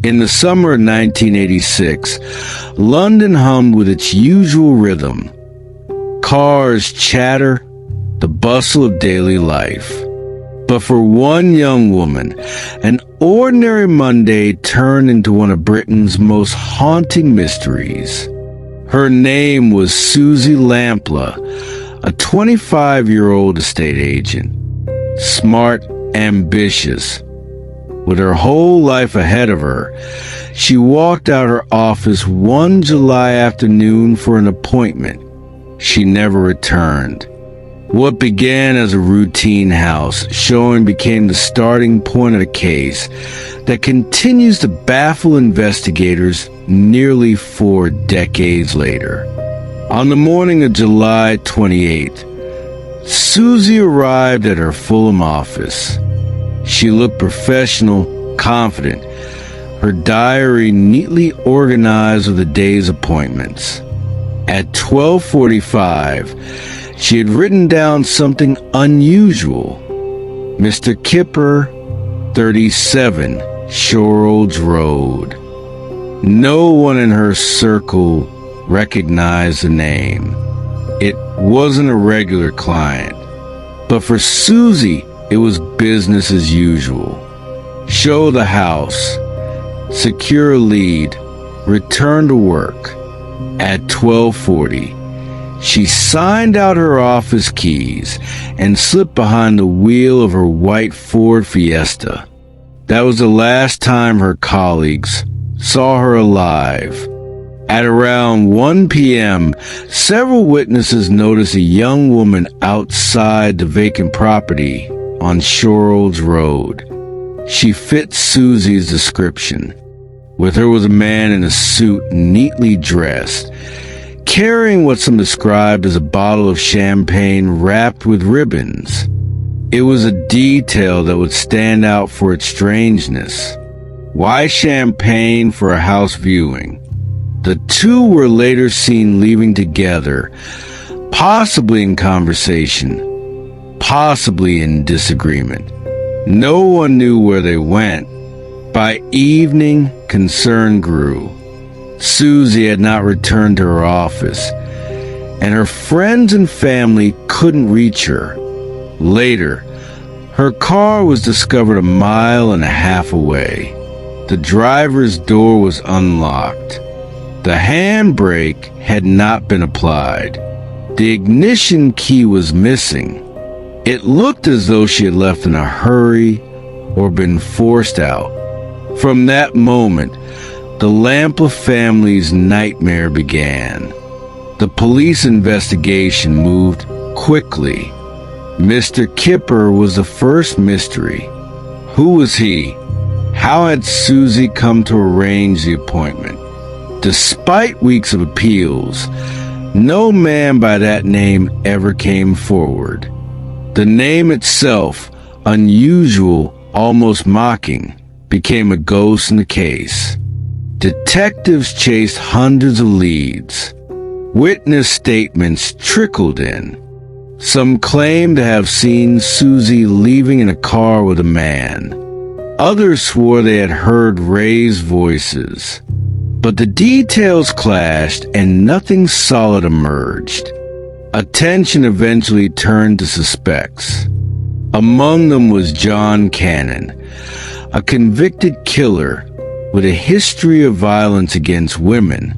In the summer of 1986, London hummed with its usual rhythm. Cars chatter, the bustle of daily life. But for one young woman, an ordinary Monday turned into one of Britain's most haunting mysteries. Her name was Suzy Lamplugh, a 25-year-old estate agent. Smart, ambitious. With her whole life ahead of her, she walked out her office one July afternoon for an appointment. She never returned. What began as a routine house showing became the starting point of a case that continues to baffle investigators nearly 4 decades later. On the morning of July 28th, Suzy arrived at her Fulham office. She looked professional, confident, her diary neatly organized with the day's appointments. At 12:45, she had written down something unusual. Mr. Kipper, 37, Shorroads Road. No one in her circle recognized the name. It wasn't a regular client. But for Suzy, it was business as usual. Show the house, secure a lead, return to work. At 12:40, she signed out her office keys and slipped behind the wheel of her white Ford Fiesta. That was the last time her colleagues saw her alive. At around 1 p.m., several witnesses noticed a young woman outside the vacant property on Shorroads Road. She fit Suzy's description. With her was a man in a suit, neatly dressed, carrying what some described as a bottle of champagne wrapped with ribbons. It was a detail that would stand out for its strangeness. Why champagne for a house viewing? The two were later seen leaving together, possibly in conversation, possibly in disagreement. No one knew where they went. By evening, concern grew. Suzy had not returned to her office, and her friends and family couldn't reach her. Later, her car was discovered a mile and a half away. The driver's door was unlocked. The handbrake had not been applied. The ignition key was missing. It looked as though she had left in a hurry or been forced out. From that moment, the Lamplugh family's nightmare began. The police investigation moved quickly. Mr. Kipper was the first mystery. Who was he? How had Suzy come to arrange the appointment? Despite weeks of appeals, no man by that name ever came forward. The name itself, unusual, almost mocking, became a ghost in the case. Detectives chased hundreds of leads. Witness statements trickled in. Some claimed to have seen Suzy leaving in a car with a man. Others swore they had heard raised voices. But the details clashed and nothing solid emerged. Attention eventually turned to suspects. Among them was John Cannon, a convicted killer with a history of violence against women.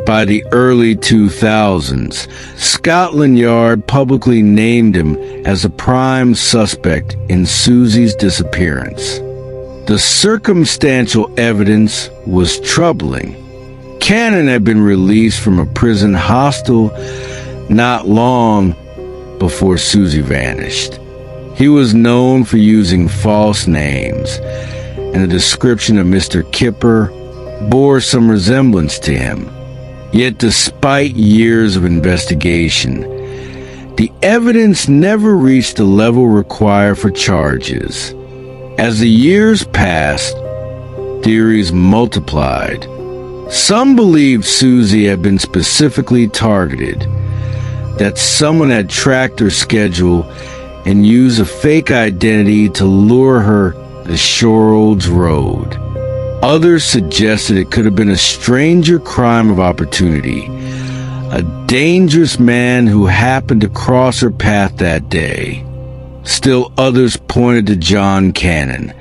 By the early 2000s, Scotland Yard publicly named him as a prime suspect in Suzy's disappearance. The circumstantial evidence was troubling. Cannon had been released from a prison hostel not long before Suzy vanished. He was known for using false names, and the description of Mr. Kipper bore some resemblance to him. Yet despite years of investigation, the evidence never reached the level required for charges. As the years passed, theories multiplied. Some believed Suzy had been specifically targeted, that someone had tracked her schedule and used a fake identity to lure her to Shorroads Road. Others suggested it could have been a stranger crime of opportunity, a dangerous man who happened to cross her path that day. Still others pointed to John Cannon,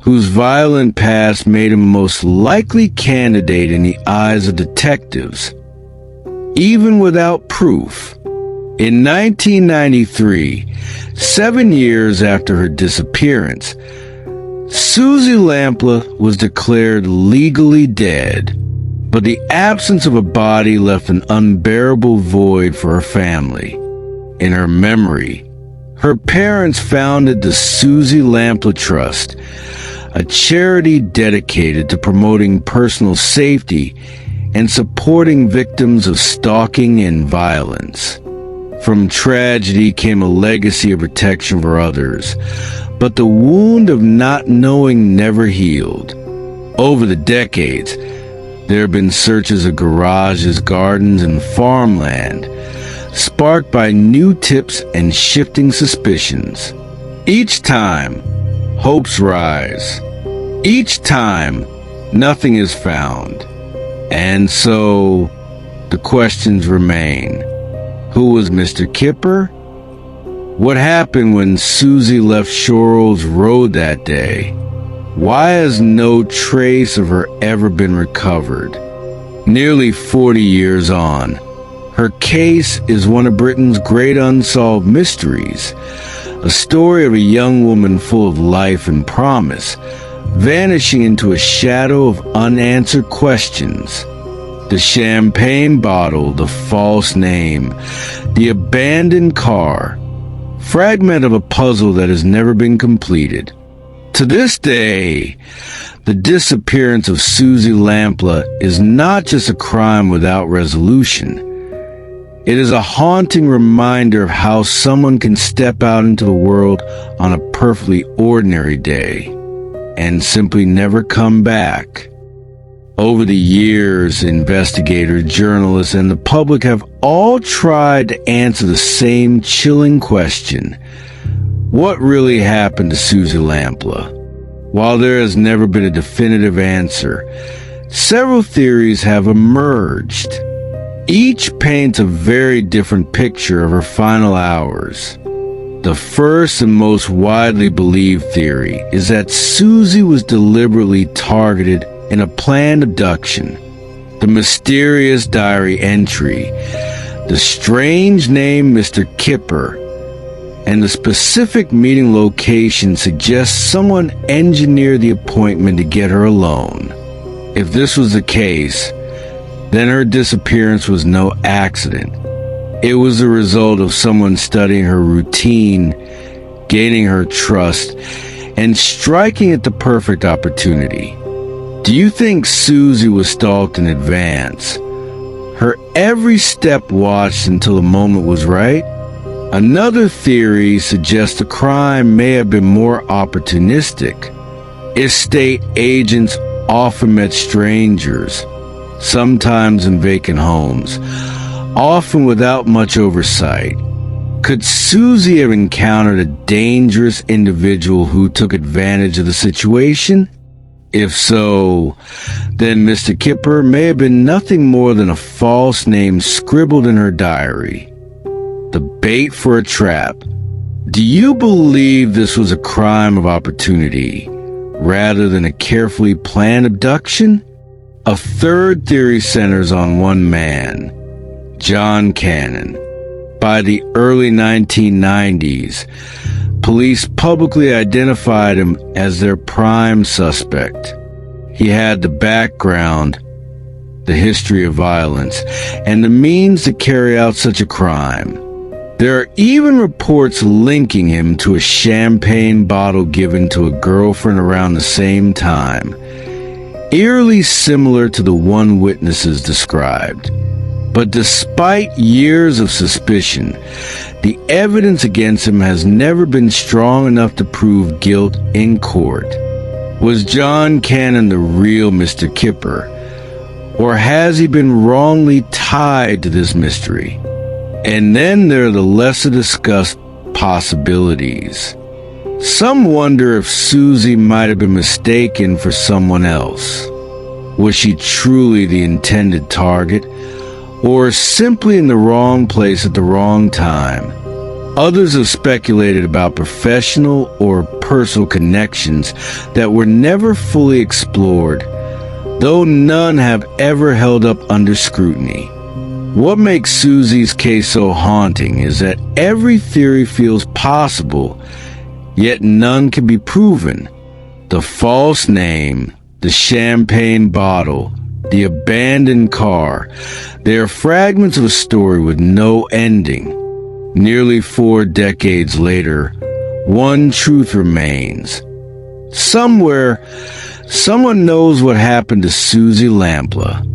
whose violent past made him a most likely candidate in the eyes of detectives, even without proof. In 1993, 7 years after her disappearance, Suzy Lamplugh was declared legally dead, but the absence of a body left an unbearable void for her family. In her memory, her parents founded the Suzy Lamplugh Trust, a charity dedicated to promoting personal safety and supporting victims of stalking and violence. From tragedy came a legacy of protection for others, but the wound of not knowing never healed. Over the decades, there have been searches of garages, gardens, and farmland, sparked by new tips and shifting suspicions. Each time, hopes rise. Each time, nothing is found. And so, the questions remain. Who was Mr. Kipper? What happened when Suzy left Shorrolds Road that day? Why has no trace of her ever been recovered? Nearly 40 years on, her case is one of Britain's great unsolved mysteries, a story of a young woman full of life and promise, vanishing into a shadow of unanswered questions. The champagne bottle, the false name, the abandoned car, fragment of a puzzle that has never been completed. To this day, the disappearance of Suzy Lamplugh is not just a crime without resolution. It is a haunting reminder of how someone can step out into the world on a perfectly ordinary day and simply never come back. Over the years, investigators, journalists, and the public have all tried to answer the same chilling question: what really happened to Suzy Lamplugh? While there has never been a definitive answer, several theories have emerged. Each paints a very different picture of her final hours. The first and most widely believed theory is that Suzy was deliberately targeted in a planned abduction. The mysterious diary entry, the strange name Mr. Kipper, and the specific meeting location suggest someone engineered the appointment to get her alone. If this was the case, then her disappearance was no accident. It was the result of someone studying her routine, gaining her trust, and striking at the perfect opportunity. Do you think Suzy was stalked in advance? Her every step watched until the moment was right? Another theory suggests the crime may have been more opportunistic. Estate agents often met strangers, sometimes in vacant homes, often without much oversight. Could Suzy have encountered a dangerous individual who took advantage of the situation? If so, then Mr. Kipper may have been nothing more than a false name scribbled in her diary. The bait for a trap. Do you believe this was a crime of opportunity, rather than a carefully planned abduction? A third theory centers on one man, John Cannon. By the early 1990s, police publicly identified him as their prime suspect. He had the background, the history of violence, and the means to carry out such a crime. There are even reports linking him to a champagne bottle given to a girlfriend around the same time, eerily similar to the one witnesses described. But despite years of suspicion, the evidence against him has never been strong enough to prove guilt in court. Was John Cannon the real Mr. Kipper, or has he been wrongly tied to this mystery? And then there are the lesser discussed possibilities. Some wonder if Suzy might have been mistaken for someone else. Was she truly the intended target, or simply in the wrong place at the wrong time? Others have speculated about professional or personal connections that were never fully explored, though none have ever held up under scrutiny. What makes Suzy's case so haunting is that every theory feels possible, yet none can be proven. The false name, the champagne bottle, the abandoned car, they are fragments of a story with no ending. Nearly 4 decades later, one truth remains. Somewhere, someone knows what happened to Suzy Lamplugh.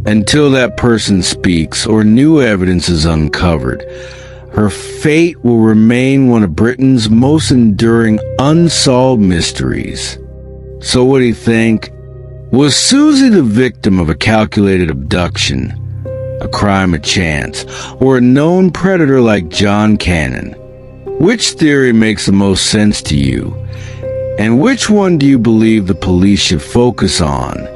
Until that person speaks or new evidence is uncovered, her fate will remain one of Britain's most enduring unsolved mysteries. So what do you think? Was Suzy the victim of a calculated abduction, a crime of chance, or a known predator like John Cannon? Which theory makes the most sense to you? And which one do you believe the police should focus on?